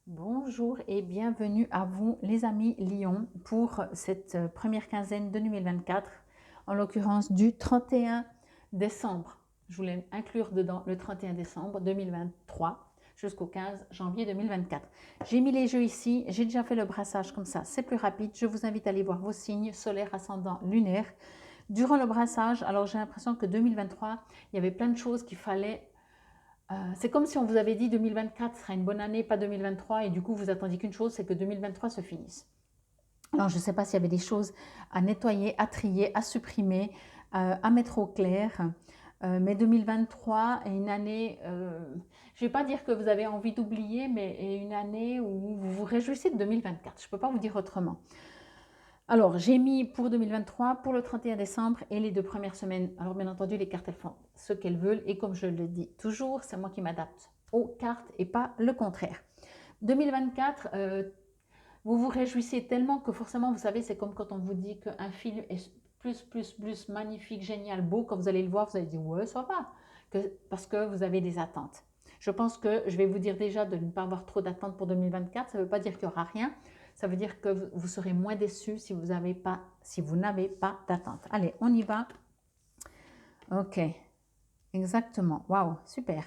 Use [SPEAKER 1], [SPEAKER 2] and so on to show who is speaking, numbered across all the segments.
[SPEAKER 1] Bonjour et bienvenue à vous les amis Lion pour cette première quinzaine de 2024, en l'occurrence du 31 décembre. Je voulais inclure dedans le 31 décembre 2023 jusqu'au 15 janvier 2024. J'ai mis les jeux ici, j'ai déjà fait le brassage comme ça, c'est plus rapide. Je vous invite à aller voir vos signes solaires, ascendant, lunaire. Durant le brassage, alors j'ai l'impression que 2023, il y avait plein de choses qu'il fallait c'est comme si on vous avait dit 2024 sera une bonne année, pas 2023, et du coup vous attendiez qu'une chose, c'est que 2023 se finisse. Alors je ne sais pas s'il y avait des choses à nettoyer, à trier, à supprimer, à mettre au clair, mais 2023 est une année, je ne vais pas dire que vous avez envie d'oublier, mais est une année où vous vous réjouissez de 2024. Je ne peux pas vous dire autrement. Alors, j'ai mis pour 2023, pour le 31 décembre et les 2 premières semaines. Alors, bien entendu, les cartes, elles font ce qu'elles veulent. Et comme je le dis toujours, c'est moi qui m'adapte aux cartes et pas le contraire. 2024, vous vous réjouissez tellement que forcément, vous savez, c'est comme quand on vous dit qu'un film est plus magnifique, génial, beau. Quand vous allez le voir, vous allez dire, ouais, ça va. Parce que vous avez des attentes. Je pense que je vais vous dire déjà de ne pas avoir trop d'attentes pour 2024. Ça ne veut pas dire qu'il n'y aura rien. Ça veut dire que vous serez moins déçus si vous n'avez pas d'attente. Allez, on y va. Ok, exactement. Waouh, super.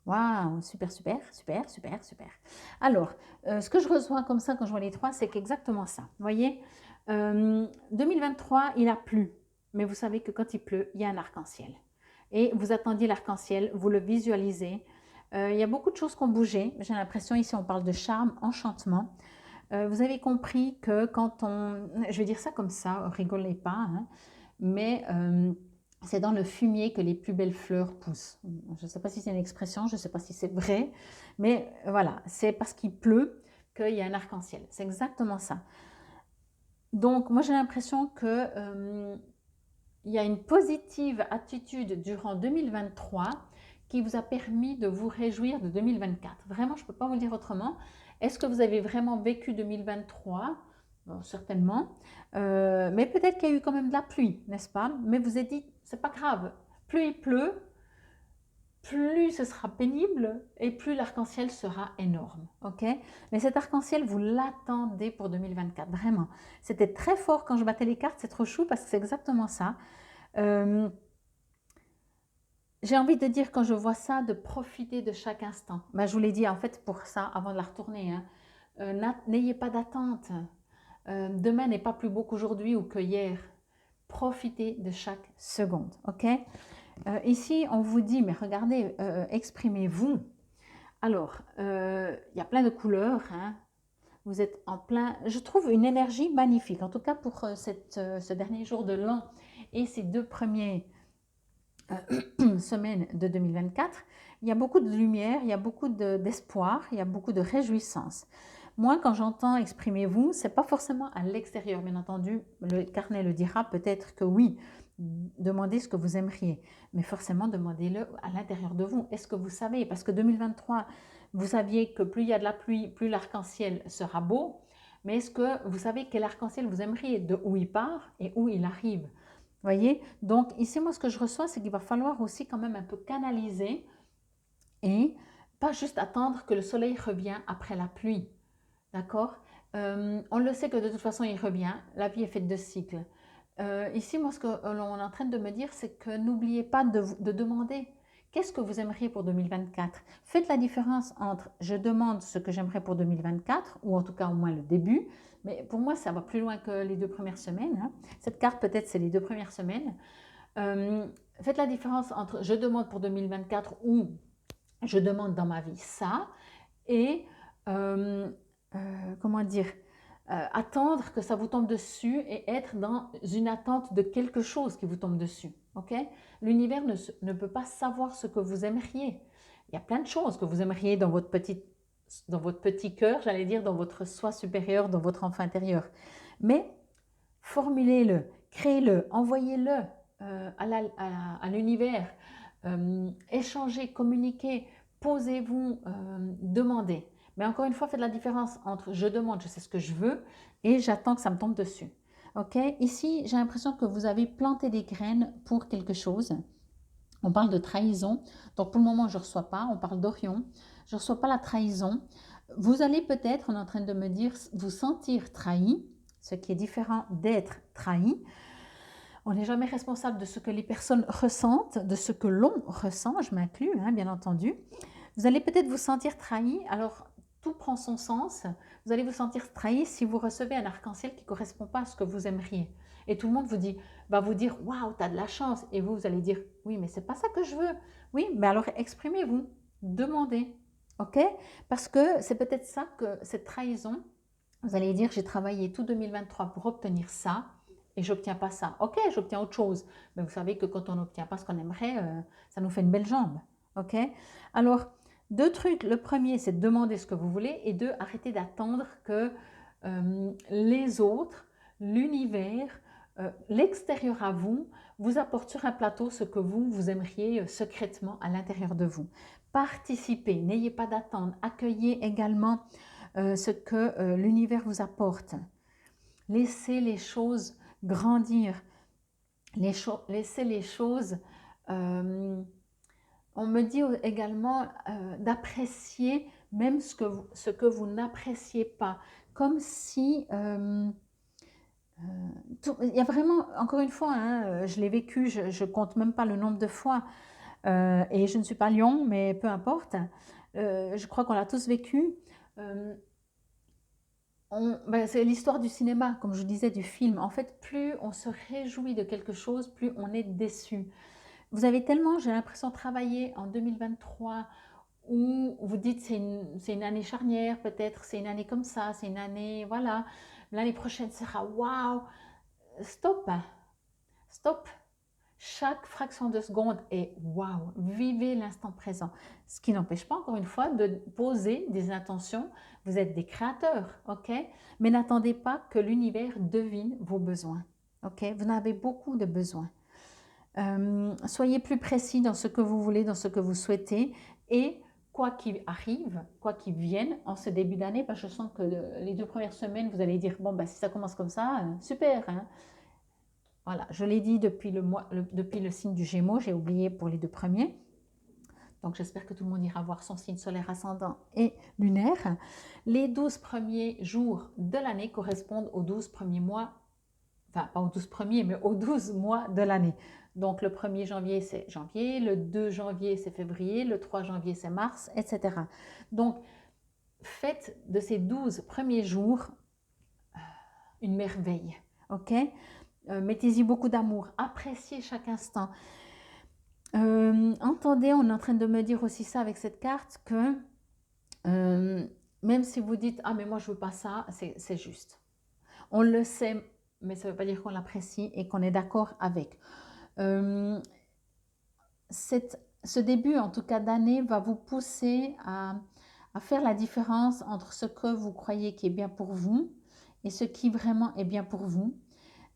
[SPEAKER 1] Waouh, super, super, super, super, super. Alors, ce que je reçois comme ça quand je vois les trois, c'est qu'exactement ça. Vous voyez, 2023, il a plu. Mais vous savez que quand il pleut, il y a un arc-en-ciel. Et vous attendiez l'arc-en-ciel, vous le visualisez. Il y a beaucoup de choses qui ont bougé. J'ai l'impression, ici, on parle de charme, enchantement. Vous avez compris que quand on... Je vais dire ça comme ça, rigolez pas, hein, mais c'est dans le fumier que les plus belles fleurs poussent. Je ne sais pas si c'est une expression, je ne sais pas si c'est vrai, mais voilà, c'est parce qu'il pleut qu'il y a un arc-en-ciel. C'est exactement ça. Donc, moi, j'ai l'impression que il y a une positive attitude durant 2023 qui vous a permis de vous réjouir de 2024. Vraiment, je ne peux pas vous le dire autrement. Est-ce que vous avez vraiment vécu 2023? Bon, certainement. Mais peut-être qu'il y a eu quand même de la pluie, n'est-ce pas? Mais vous avez dit, c'est pas grave. Plus il pleut, plus ce sera pénible et plus l'arc-en-ciel sera énorme. Ok? Mais cet arc-en-ciel, vous l'attendez pour 2024, vraiment. C'était très fort quand je battais les cartes, c'est trop chou parce que c'est exactement ça. Euh, j'ai envie de dire quand je vois ça, de profiter de chaque instant. Ben, je vous l'ai dit en fait pour ça avant de la retourner. Hein. N'ayez pas d'attente. Demain n'est pas plus beau qu'aujourd'hui ou que hier. Profitez de chaque seconde. Ok? Ici, on vous dit, mais regardez, exprimez-vous. Alors, il y a plein de couleurs. Hein. Vous êtes en plein. Je trouve une énergie magnifique. En tout cas pour ce dernier jour de l'an et ces 2 premiers semaine de 2024, il y a beaucoup de lumière, il y a beaucoup d'espoir, il y a beaucoup de réjouissance. Moi, quand j'entends exprimez-vous, c'est pas forcément à l'extérieur, bien entendu. Le carnet le dira peut-être que oui. Demandez ce que vous aimeriez, mais forcément demandez-le à l'intérieur de vous. Est-ce que vous savez? Parce que 2023, vous saviez que plus il y a de la pluie, plus l'arc-en-ciel sera beau. Mais est-ce que vous savez quel arc-en-ciel vous aimeriez, de où il part et où il arrive? Voyez? Donc ici, moi, ce que je reçois, c'est qu'il va falloir aussi quand même un peu canaliser et pas juste attendre que le soleil revienne après la pluie. D'accord? On le sait que de toute façon, il revient. La vie est faite de cycles. Ici, moi, ce que l'on est en train de me dire, c'est que n'oubliez pas de demander qu'est-ce que vous aimeriez pour 2024. Faites la différence entre je demande ce que j'aimerais pour 2024, ou en tout cas au moins le début, mais pour moi, ça va plus loin que les 2 premières semaines. Hein. Cette carte, peut-être, c'est les 2 premières semaines. Faites la différence entre je demande pour 2024 ou je demande dans ma vie ça et comment dire, attendre que ça vous tombe dessus et être dans une attente de quelque chose qui vous tombe dessus. Ok? L'univers ne peut pas savoir ce que vous aimeriez. Il y a plein de choses que vous aimeriez dans votre petit cœur, j'allais dire, dans votre soi supérieur, dans votre enfant intérieur. Mais formulez-le, créez-le, envoyez-le à l'univers. Échangez, communiquez, posez-vous, demandez. Mais encore une fois, faites la différence entre je demande, je sais ce que je veux, et j'attends que ça me tombe dessus. Ok? Ici, j'ai l'impression que vous avez planté des graines pour quelque chose. On parle de trahison. Donc pour le moment, je ne reçois pas. On parle d'Orion. Je ne reçois pas la trahison. Vous allez peut-être, on est en train de me dire, vous sentir trahi, ce qui est différent d'être trahi. On n'est jamais responsable de ce que les personnes ressentent, de ce que l'on ressent, je m'inclus, hein, bien entendu. Vous allez peut-être vous sentir trahi, alors tout prend son sens. Vous allez vous sentir trahi si vous recevez un arc-en-ciel qui ne correspond pas à ce que vous aimeriez. Et tout le monde va vous dire, waouh, tu as de la chance. Et vous allez dire, oui, mais c'est pas ça que je veux. Oui, mais alors exprimez-vous, demandez, ok? Parce que c'est peut-être ça que cette trahison, vous allez dire, j'ai travaillé tout 2023 pour obtenir ça et j'obtiens pas ça. Ok, j'obtiens autre chose. Mais vous savez que quand on n'obtient pas ce qu'on aimerait, ça nous fait une belle jambe. Ok? Alors, deux trucs. Le premier, c'est de demander ce que vous voulez. Et deux, arrêtez d'attendre que les autres, l'univers, l'extérieur à vous, vous apporte sur un plateau ce que vous aimeriez secrètement à l'intérieur de vous. Participez, n'ayez pas d'attente. Accueillez également ce que l'univers vous apporte. Laissez les choses grandir. Laissez les choses... on me dit également d'apprécier même ce que vous n'appréciez pas. Comme si... il y a vraiment, encore une fois, hein, je l'ai vécu, je ne compte même pas le nombre de fois, et je ne suis pas lion, mais peu importe. Je crois qu'on l'a tous vécu. C'est l'histoire du cinéma, comme je disais, du film. En fait, plus on se réjouit de quelque chose, plus on est déçu. Vous avez tellement, j'ai l'impression, travaillé en 2023 où vous dites c'est une année charnière, peut-être c'est une année comme ça, c'est une année, voilà, l'année prochaine sera waouh. Stop, stop. Chaque fraction de seconde est waouh. Vivez l'instant présent. Ce qui n'empêche pas, encore une fois, de poser des intentions. Vous êtes des créateurs, ok? Mais n'attendez pas que l'univers devine vos besoins, ok? Vous en avez beaucoup de besoins. Soyez plus précis dans ce que vous voulez, dans ce que vous souhaitez. Et quoi qu'il arrive, quoi qu'il vienne en ce début d'année, parce que je sens que les 2 premières semaines, vous allez dire, bon, bah, si ça commence comme ça, super, hein. Voilà, je l'ai dit depuis le signe du Gémeaux, j'ai oublié pour les 2 premiers. Donc j'espère que tout le monde ira voir son signe solaire ascendant et lunaire. Les 12 premiers jours de l'année correspondent aux 12 premiers mois, enfin pas aux 12 premiers, mais aux 12 mois de l'année. Donc le 1er janvier, c'est janvier, le 2 janvier, c'est février, le 3 janvier, c'est mars, etc. Donc faites de ces 12 premiers jours une merveille, ok? Mettez-y beaucoup d'amour, appréciez chaque instant. Entendez, on est en train de me dire aussi ça avec cette carte, que même si vous dites « Ah, mais moi, je ne veux pas ça », c'est juste. On le sait, mais ça ne veut pas dire qu'on l'apprécie et qu'on est d'accord avec. Ce début, en tout cas, d'année, va vous pousser à faire la différence entre ce que vous croyez qui est bien pour vous et ce qui vraiment est bien pour vous.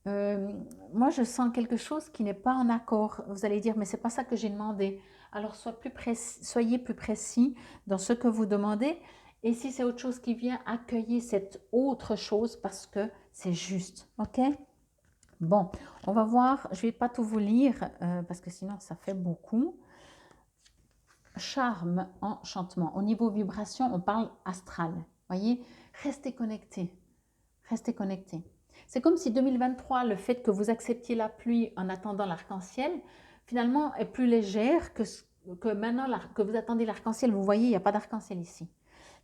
[SPEAKER 1] Moi, je sens quelque chose qui n'est pas en accord. Vous allez dire, mais c'est pas ça que j'ai demandé. Alors, soyez plus précis dans ce que vous demandez. Et si c'est autre chose qui vient, accueillez cette autre chose parce que c'est juste. OK? Bon, on va voir. Je ne vais pas tout vous lire parce que sinon, ça fait beaucoup. Charme, enchantement. Au niveau vibration, on parle astral. Voyez? Restez connectés. Restez connectés. C'est comme si 2023, le fait que vous acceptiez la pluie en attendant l'arc-en-ciel, finalement est plus légère que maintenant que vous attendez l'arc-en-ciel. Vous voyez, il n'y a pas d'arc-en-ciel ici.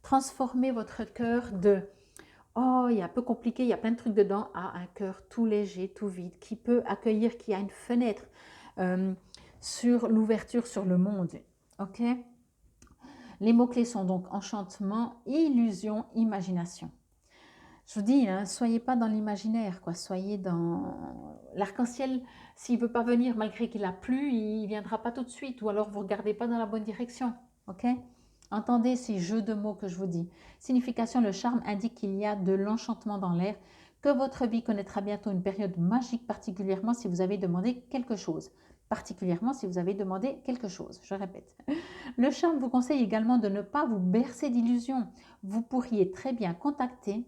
[SPEAKER 1] Transformez votre cœur de « Oh, il est un peu compliqué, il y a plein de trucs dedans » à un cœur tout léger, tout vide, qui peut accueillir, qui a une fenêtre sur l'ouverture sur le monde. Ok? Les mots-clés sont donc enchantement, illusion, imagination. Je vous dis, hein, soyez pas dans l'imaginaire, quoi. Soyez dans l'arc-en-ciel. S'il veut pas venir malgré qu'il a plu, il viendra pas tout de suite. Ou alors vous regardez pas dans la bonne direction. Ok? Entendez ces jeux de mots que je vous dis. Signification, le charme indique qu'il y a de l'enchantement dans l'air, que votre vie connaîtra bientôt une période magique, particulièrement si vous avez demandé quelque chose. Particulièrement si vous avez demandé quelque chose, je répète. Le charme vous conseille également de ne pas vous bercer d'illusions. Vous pourriez très bien constater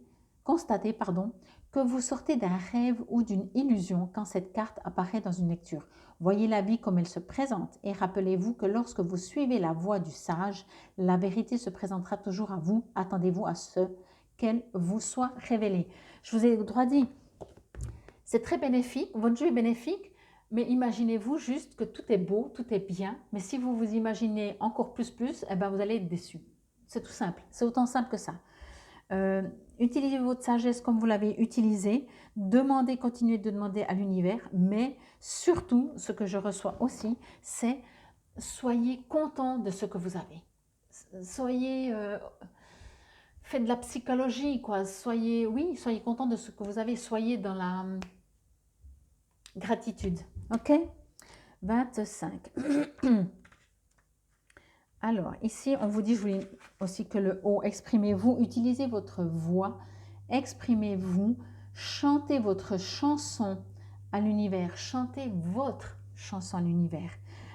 [SPEAKER 1] que vous sortez d'un rêve ou d'une illusion quand cette carte apparaît dans une lecture. Voyez la vie comme elle se présente et rappelez-vous que lorsque vous suivez la voie du sage, la vérité se présentera toujours à vous. Attendez-vous à ce qu'elle vous soit révélée. Je vous ai droit dit, c'est très bénéfique, votre jeu est bénéfique, mais imaginez-vous juste que tout est beau, tout est bien, mais si vous vous imaginez encore plus, eh ben vous allez être déçu. C'est tout simple, c'est autant simple que ça. Utilisez votre sagesse comme vous l'avez utilisé, demandez, continuez de demander à l'univers, mais surtout, ce que je reçois aussi, c'est soyez content de ce que vous avez. Soyez, faites de la psychologie, quoi. Soyez, oui, soyez content de ce que vous avez, soyez dans la gratitude, ok? 25. Alors, ici, on vous dit, je voulais aussi que le haut, exprimez-vous, utilisez votre voix, exprimez-vous, chantez votre chanson à l'univers, chantez votre chanson à l'univers.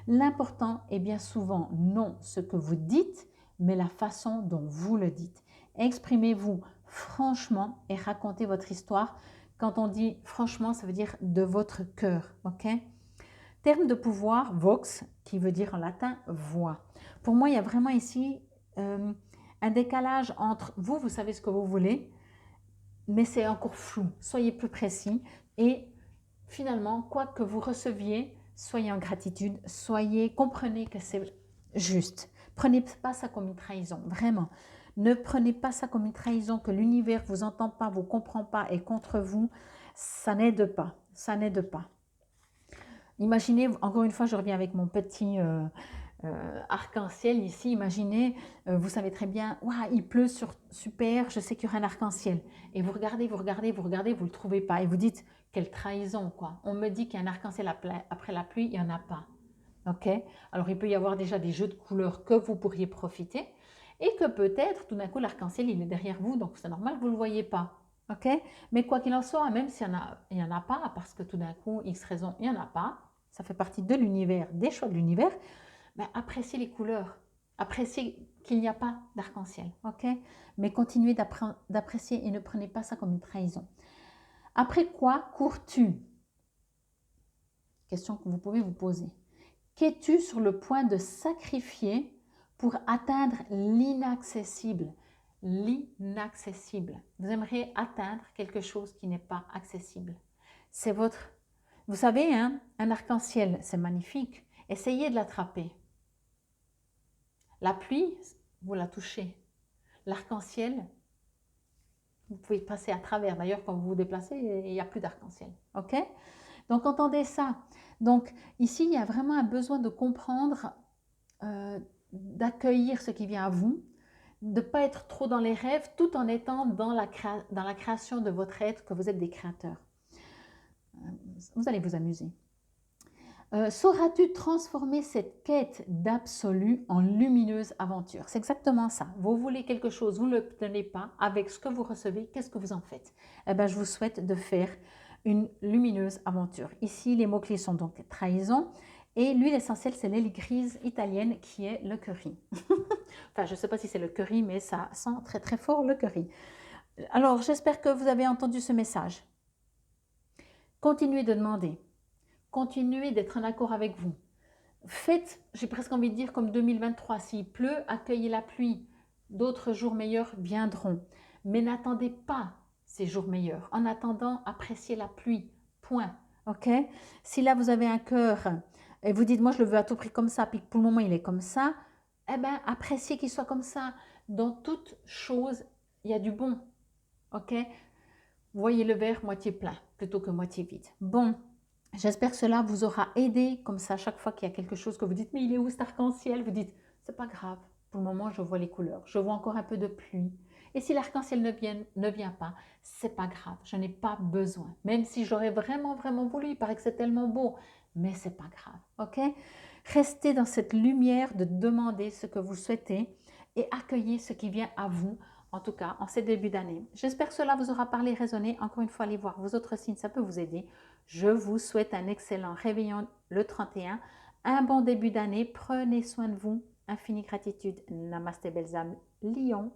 [SPEAKER 1] L'important est bien souvent non ce que vous dites, mais la façon dont vous le dites. Exprimez-vous franchement et racontez votre histoire. Quand on dit franchement, ça veut dire de votre cœur, ok? Terme de pouvoir, vox, qui veut dire en latin voix. Pour moi, il y a vraiment ici un décalage entre vous, vous savez ce que vous voulez, mais c'est encore flou. Soyez plus précis et finalement, quoi que vous receviez, soyez en gratitude, comprenez que c'est juste. Prenez pas ça comme une trahison, vraiment. Ne prenez pas ça comme une trahison que l'univers vous entend pas, vous comprend pas et contre vous, ça n'aide pas, ça n'aide pas. Imaginez, encore une fois, je reviens avec mon petit arc-en-ciel ici. Imaginez, vous savez très bien, il pleut super, je sais qu'il y aura un arc-en-ciel. Et vous regardez, vous ne le trouvez pas. Et vous dites, quelle trahison, quoi. On me dit qu'il y a un arc-en-ciel après la pluie, il n'y en a pas. Ok? Alors, il peut y avoir déjà des jeux de couleurs que vous pourriez profiter. Et que peut-être, tout d'un coup, l'arc-en-ciel, il est derrière vous, donc c'est normal que vous ne le voyez pas. Ok? Mais quoi qu'il en soit, même s'il n'y en a pas, parce que tout d'un coup, X raison, il n'y en a pas, ça fait partie de l'univers, des choix de l'univers, ben, appréciez les couleurs, appréciez qu'il n'y a pas d'arc-en-ciel, ok? Mais continuez d'apprécier et ne prenez pas ça comme une trahison. Après quoi cours-tu? Question que vous pouvez vous poser. Qu'es-tu sur le point de sacrifier pour atteindre l'inaccessible? L'inaccessible. Vous aimeriez atteindre quelque chose qui n'est pas accessible. C'est votre... Vous savez, hein, un arc-en-ciel, c'est magnifique. Essayez de l'attraper. La pluie, vous la touchez. L'arc-en-ciel, vous pouvez passer à travers. D'ailleurs, quand vous vous déplacez, il n'y a plus d'arc-en-ciel. Ok? Donc, entendez ça. Donc, ici, il y a vraiment un besoin de comprendre, d'accueillir ce qui vient à vous, de ne pas être trop dans les rêves, tout en étant dans la création de votre être, que vous êtes des créateurs. Vous allez vous amuser. Sauras-tu transformer cette quête d'absolu en lumineuse aventure? C'est exactement ça. Vous voulez quelque chose, vous ne l'obtenez pas. Avec ce que vous recevez, qu'est-ce que vous en faites? Eh bien, je vous souhaite de faire une lumineuse aventure. Ici, les mots-clés sont donc trahison. Et l'huile essentielle, c'est l'aile grise italienne qui est le curry. Enfin, je ne sais pas si c'est le curry, mais ça sent très très fort le curry. Alors, j'espère que vous avez entendu ce message. Continuez de demander. Continuez d'être en accord avec vous. Faites, j'ai presque envie de dire comme 2023, s'il pleut, accueillez la pluie. D'autres jours meilleurs viendront. Mais n'attendez pas ces jours meilleurs. En attendant, appréciez la pluie. Point. Ok? Si là, vous avez un cœur et vous dites, moi, je le veux à tout prix comme ça, puis que pour le moment, il est comme ça, eh bien, appréciez qu'il soit comme ça. Dans toute chose, il y a du bon. Ok? Voyez le verre moitié plein plutôt que moitié vide. Bon. J'espère que cela vous aura aidé, comme ça, à chaque fois qu'il y a quelque chose que vous dites, mais il est où cet arc-en-ciel? Vous dites, c'est pas grave, pour le moment, je vois les couleurs, je vois encore un peu de pluie. Et si l'arc-en-ciel ne vient pas, c'est pas grave, je n'ai pas besoin. Même si j'aurais vraiment, vraiment voulu, il paraît que c'est tellement beau, mais c'est pas grave, ok? Restez dans cette lumière de demander ce que vous souhaitez et accueillez ce qui vient à vous, en tout cas, en ces débuts d'année. J'espère que cela vous aura parlé, résonné. Encore une fois, allez voir vos autres signes, ça peut vous aider. Je vous souhaite un excellent réveillon le 31, un bon début d'année. Prenez soin de vous. Infinie gratitude. Namasté, belles âmes. Lion.